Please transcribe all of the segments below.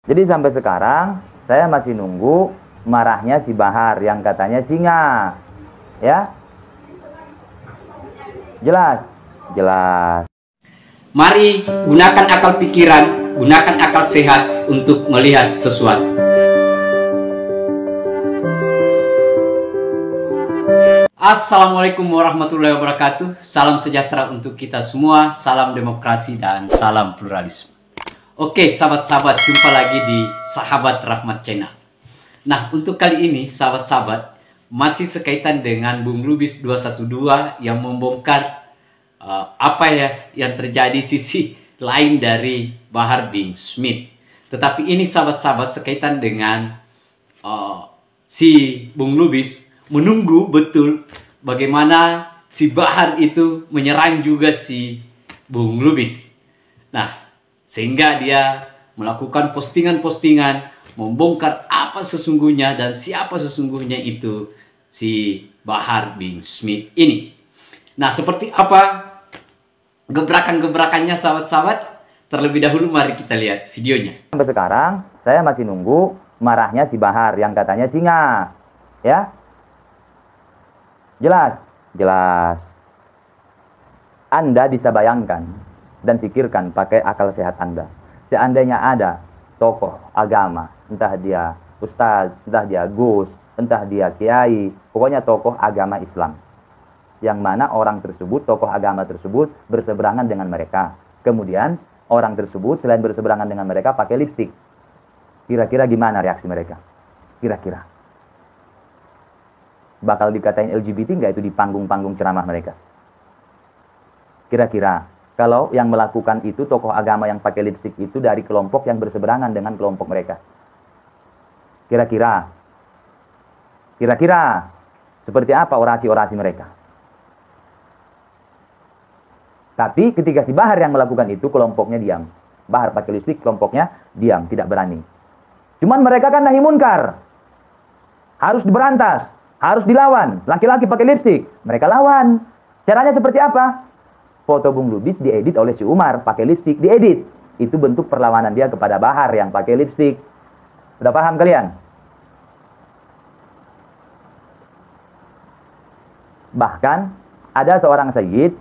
Jadi sampai sekarang saya masih nunggu marahnya si Bahar yang katanya singa. Ya? Jelas? Jelas. Mari gunakan akal pikiran, gunakan akal sehat untuk melihat sesuatu. Assalamualaikum warahmatullahi wabarakatuh. Salam sejahtera untuk kita semua, salam demokrasi dan salam pluralisme. Oke sahabat-sahabat, jumpa lagi di Sahabat Rahmat Channel. Nah, untuk kali ini sahabat-sahabat masih sekaitan dengan Bung Lubis 212 yang membongkar apa ya yang terjadi sisi lain dari Bahar bin Smith. Tetapi ini sahabat-sahabat sekaitan dengan si Bung Lubis menunggu betul bagaimana si Bahar itu menyerang juga si Bung Lubis. Nah, sehingga dia melakukan postingan-postingan membongkar apa sesungguhnya dan siapa sesungguhnya itu si Bahar bin Smith ini. Nah, seperti apa gebrakan-gebrakannya sahabat-sahabat? Terlebih dahulu mari kita lihat videonya. Sampai sekarang saya masih nunggu marahnya si Bahar yang katanya singa. Ya? Jelas? Jelas. Anda bisa bayangkan dan pikirkan pakai akal sehat Anda. Seandainya ada tokoh agama, entah dia ustaz, entah dia gus, entah dia kiai, pokoknya tokoh agama Islam, yang mana orang tersebut, tokoh agama tersebut berseberangan dengan mereka. Kemudian orang tersebut selain berseberangan dengan mereka pakai lipstik. Kira-kira gimana reaksi mereka? Kira-kira bakal dikatain LGBT nggak itu di panggung-panggung ceramah mereka? Kira-kira kalau yang melakukan itu tokoh agama yang pakai lipstik itu dari kelompok yang berseberangan dengan kelompok mereka. Kira-kira seperti apa orasi-orasi mereka? Tapi ketika si Bahar yang melakukan itu, kelompoknya diam. Bahar pakai lipstik, kelompoknya diam, tidak berani. Cuman mereka kan nahi munkar. Harus diberantas, harus dilawan. Laki-laki pakai lipstik, mereka lawan. Caranya seperti apa? Foto Bung Lubis diedit oleh si Umar, pakai lipstik, diedit. Itu bentuk perlawanan dia kepada Bahar yang pakai lipstik. Sudah paham kalian? Bahkan ada seorang sayyid,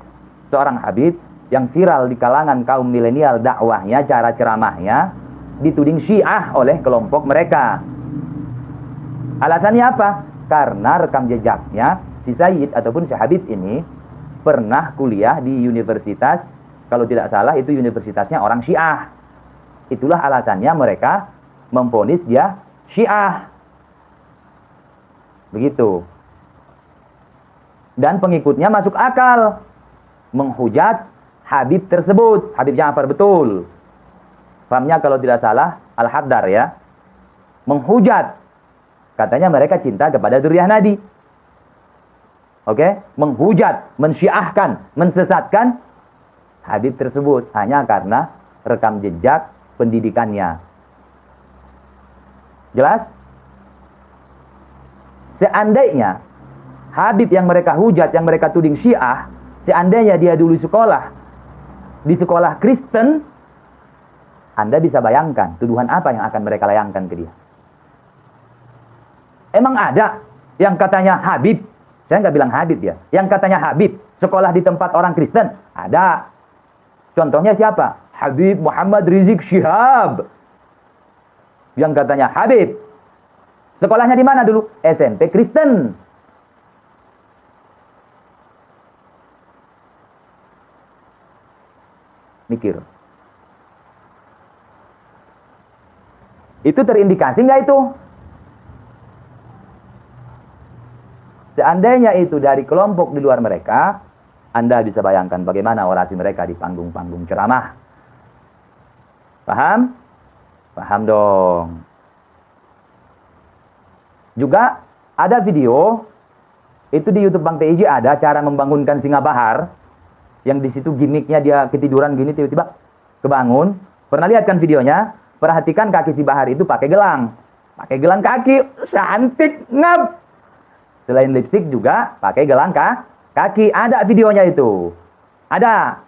seorang habib yang viral di kalangan kaum milenial dakwahnya, cara ceramahnya dituding Syiah oleh kelompok mereka. Alasannya apa? Karena rekam jejaknya si sayyid ataupun si habib ini pernah kuliah di universitas, kalau tidak salah itu universitasnya orang Syiah. Itulah alasannya mereka memvonis dia Syiah. Begitu. Dan pengikutnya masuk akal menghujat Habib tersebut. Habib Ja'far, betul. Pahamnya kalau tidak salah Al-Haddar ya. Menghujat. Katanya mereka cinta kepada dzurriyyah Nabi. Oke? Menghujat, mensyiahkan, mensesatkan Habib tersebut hanya karena rekam jejak pendidikannya. Jelas? Seandainya Habib yang mereka hujat, yang mereka tuding Syiah, seandainya dia dulu sekolah di sekolah Kristen, Anda bisa bayangkan tuduhan apa yang akan mereka layangkan ke dia. Emang ada yang katanya Habib, saya nggak bilang Habib ya, yang katanya Habib sekolah di tempat orang Kristen? Ada. Contohnya siapa? Habib Muhammad Rizik Syihab, yang katanya Habib. Sekolahnya di mana dulu? SMP Kristen. Mikir. Itu terindikasi nggak itu? Seandainya itu dari kelompok di luar mereka, Anda bisa bayangkan bagaimana orasi mereka di panggung-panggung ceramah. Paham? Paham dong. Juga ada video, itu di YouTube Bang TIJ ada cara membangunkan singa Bahar, yang di situ gimmicknya dia ketiduran gini tiba-tiba kebangun. Pernah lihat kan videonya? Perhatikan kaki si Bahar itu pakai gelang. Pakai gelang kaki, cantik ngap. Selain lipstik juga pakai gelang kaki. Ada videonya itu. Ada.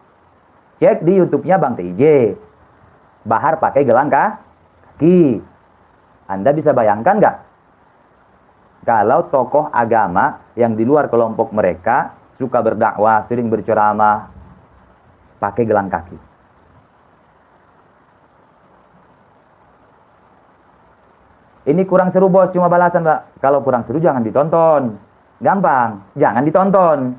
Cek di YouTube-nya Bang TIJ. Bahar pakai gelang kaki. kaki. Anda bisa bayangkan nggak? Kalau tokoh agama yang di luar kelompok mereka suka berdakwah, sering berceramah, pakai gelang kaki. Ini kurang seru bos, cuma balasan Mbak. Kalau kurang seru jangan ditonton. Gampang, jangan ditonton.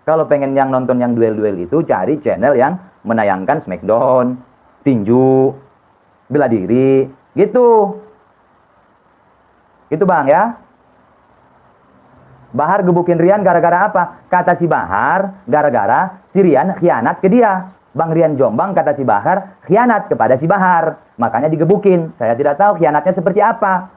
Kalau pengen yang nonton yang duel-duel itu, cari channel yang menayangkan Smackdown, tinju, bela diri, gitu. Gitu Bang ya. Bahar gebukin Rian gara-gara apa? Kata si Bahar, gara-gara si Rian khianat ke dia. Bang Rian Jombang kata si Bahar khianat kepada si Bahar. Makanya digebukin. Saya tidak tahu khianatnya seperti apa.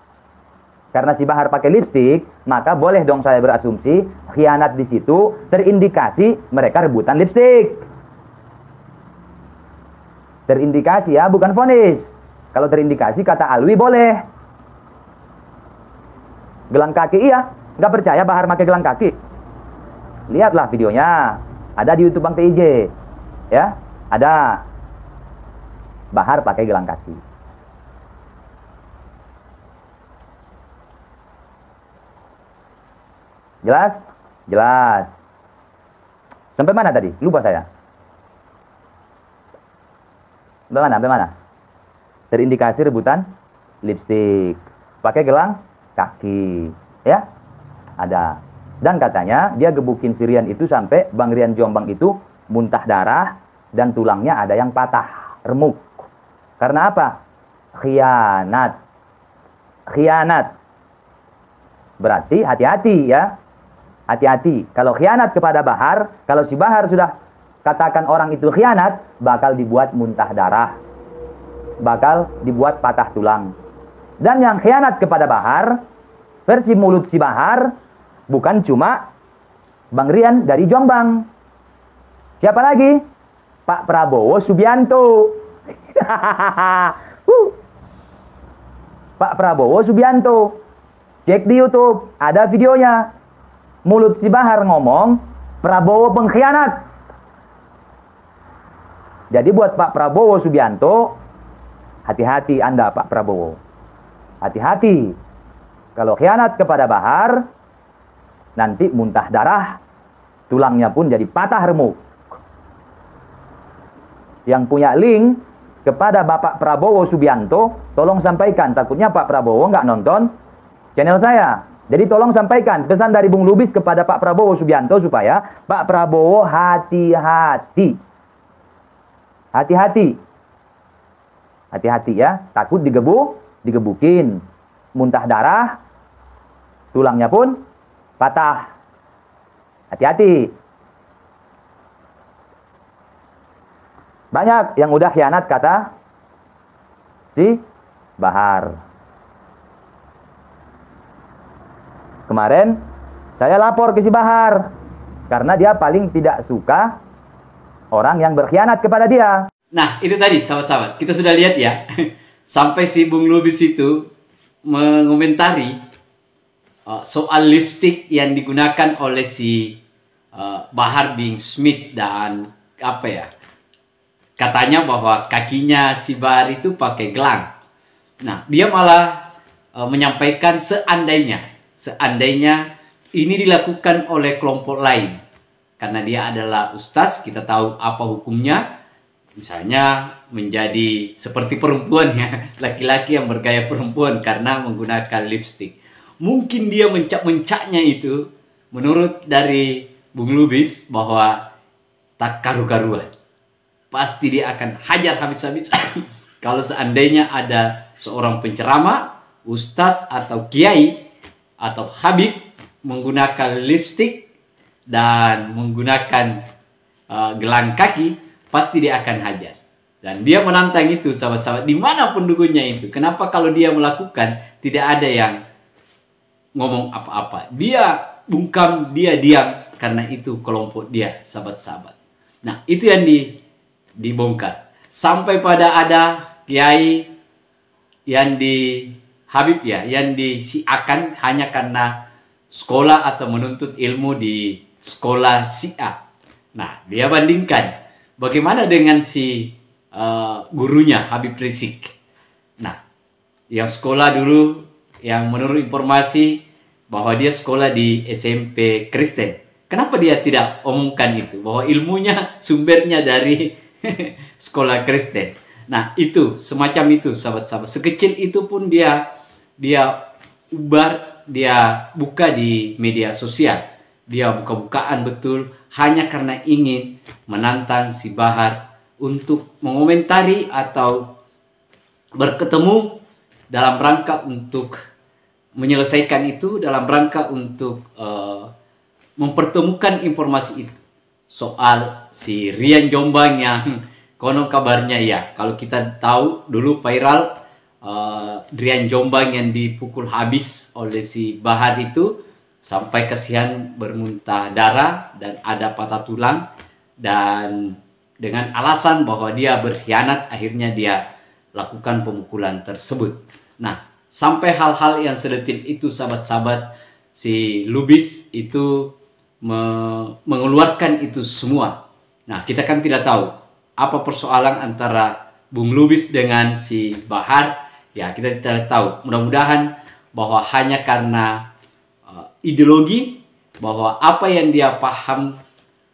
Karena si Bahar pakai lipstik, maka boleh dong saya berasumsi khianat di situ terindikasi mereka rebutan lipstik. Terindikasi ya, bukan vonis. Kalau terindikasi kata Alwi boleh. Gelang kaki iya. Nggak percaya Bahar pakai gelang kaki? Lihatlah videonya. Ada di YouTube Bang TIJ. Ya, ada. Bahar pakai gelang kaki. Jelas? Jelas. Sampai mana tadi? Lupa saya. Sampai mana? Sampai mana? Terindikasi rebutan lipstik. Pakai gelang kaki. Ya? Ada. Dan katanya dia gebukin si Rian itu sampai Bang Rian Jombang itu muntah darah dan tulangnya ada yang patah, remuk. Karena apa? Khianat. Khianat. Berarti hati-hati ya. Hati-hati. Kalau khianat kepada Bahar, kalau si Bahar sudah katakan orang itu khianat, bakal dibuat muntah darah. Bakal dibuat patah tulang. Dan yang khianat kepada Bahar, versi mulut si Bahar, bukan cuma Bang Rian dari Jombang. Siapa lagi? Pak Prabowo Subianto. Pak Prabowo Subianto. Cek di YouTube, ada videonya. Mulut si Bahar ngomong, Prabowo pengkhianat. Jadi buat Pak Prabowo Subianto, hati-hati Anda Pak Prabowo. Hati-hati. Kalau khianat kepada Bahar, nanti muntah darah, tulangnya pun jadi patah remuk. Yang punya link kepada Bapak Prabowo Subianto, tolong sampaikan. Takutnya Pak Prabowo nggak nonton channel saya. Jadi tolong sampaikan pesan dari Bung Lubis kepada Pak Prabowo Subianto supaya Pak Prabowo hati-hati. Hati-hati. Hati-hati ya, takut digebukin, muntah darah, tulangnya pun patah. Hati-hati. Banyak yang udah khianat kata si Bahar. Kemarin saya lapor ke si Bahar karena dia paling tidak suka orang yang berkhianat kepada dia. Nah, itu tadi sahabat-sahabat. Kita sudah lihat ya. Sampai si Bung Lubis itu mengomentari soal lipstick yang digunakan oleh si Bahar bin Smith dan apa ya? Katanya bahwa kakinya si Bahar itu pakai gelang. Nah, dia malah menyampaikan seandainya ini dilakukan oleh kelompok lain. Karena dia adalah ustaz, kita tahu apa hukumnya. Misalnya menjadi seperti perempuan ya, laki-laki yang bergaya perempuan karena menggunakan lipstick. Mungkin dia mencak-mencaknya itu menurut dari Bung Lubis bahwa tak karu-karuan. Pasti dia akan hajar habis-habis kalau seandainya ada seorang penceramah, ustaz atau kiai atau habib menggunakan lipstick dan menggunakan gelang kaki, pasti dia akan hajar. Dan dia menantang itu sahabat-sahabat dimanapun dukunnya itu. Kenapa kalau dia melakukan tidak ada yang ngomong apa-apa? Dia bungkam, dia diam karena itu kelompok dia sahabat-sahabat. Nah itu yang dibongkar. Sampai pada ada kiai yang di Habib ya, yang disiakan hanya karena sekolah atau menuntut ilmu di sekolah Syiah. Nah, dia bandingkan bagaimana dengan si gurunya Habib Rizik. Nah, yang sekolah dulu, yang menurut informasi bahwa dia sekolah di SMP Kristen. Kenapa dia tidak omongkan itu? Bahwa ilmunya sumbernya dari sekolah Kristen. Nah, itu semacam itu sahabat-sahabat. Sekecil itu pun dia ubar, dia buka di media sosial. Dia buka-bukaan betul hanya karena ingin menantang si Bahar untuk mengomentari atau berketemu dalam rangka untuk menyelesaikan itu, dalam rangka untuk mempertemukan informasi itu soal si Rian Jombang yang konon kabarnya ya, kalau kita tahu dulu viral Rian Jombang yang dipukul habis oleh si Bahar itu sampai kasihan bermuntah darah dan ada patah tulang, dan dengan alasan bahwa dia berkhianat akhirnya dia lakukan pemukulan tersebut. Nah, sampai hal-hal yang sedetil itu sahabat-sahabat, si Lubis itu mengeluarkan itu semua. Nah, kita kan tidak tahu apa persoalan antara Bung Lubis dengan si Bahar. Ya, kita tidak tahu. Mudah-mudahan bahwa hanya karena ideologi, bahwa apa yang dia paham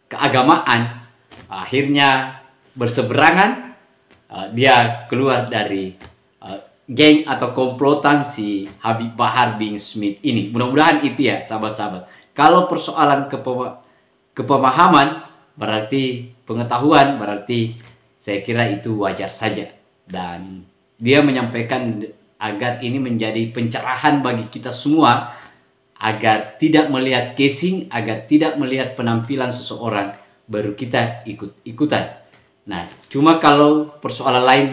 keagamaan akhirnya berseberangan, dia keluar dari geng atau komplotan si Habib Bahar bin Smith ini. Mudah-mudahan itu ya sahabat-sahabat. Kalau persoalan kepemahaman berarti pengetahuan, berarti saya kira itu wajar saja. Dan dia menyampaikan agar ini menjadi pencerahan bagi kita semua, agar tidak melihat casing, agar tidak melihat penampilan seseorang baru kita ikut-ikutan. Nah, cuma kalau persoalan lain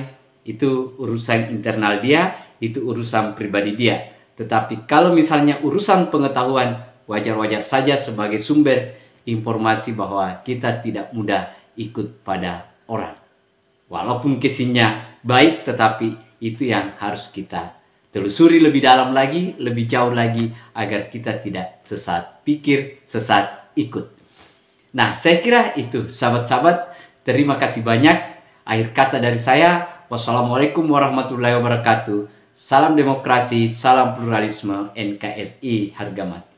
itu urusan internal dia, itu urusan pribadi dia. Tetapi kalau misalnya urusan pengetahuan, wajar-wajar saja sebagai sumber informasi bahwa kita tidak mudah ikut pada orang. Walaupun casingnya baik, tetapi itu yang harus kita telusuri lebih dalam lagi, lebih jauh lagi, agar kita tidak sesat pikir, sesat ikut. Nah, saya kira itu sahabat-sahabat. Terima kasih banyak. Akhir kata dari saya, wassalamualaikum warahmatullahi wabarakatuh. Salam demokrasi, salam pluralisme, NKRI harga mati.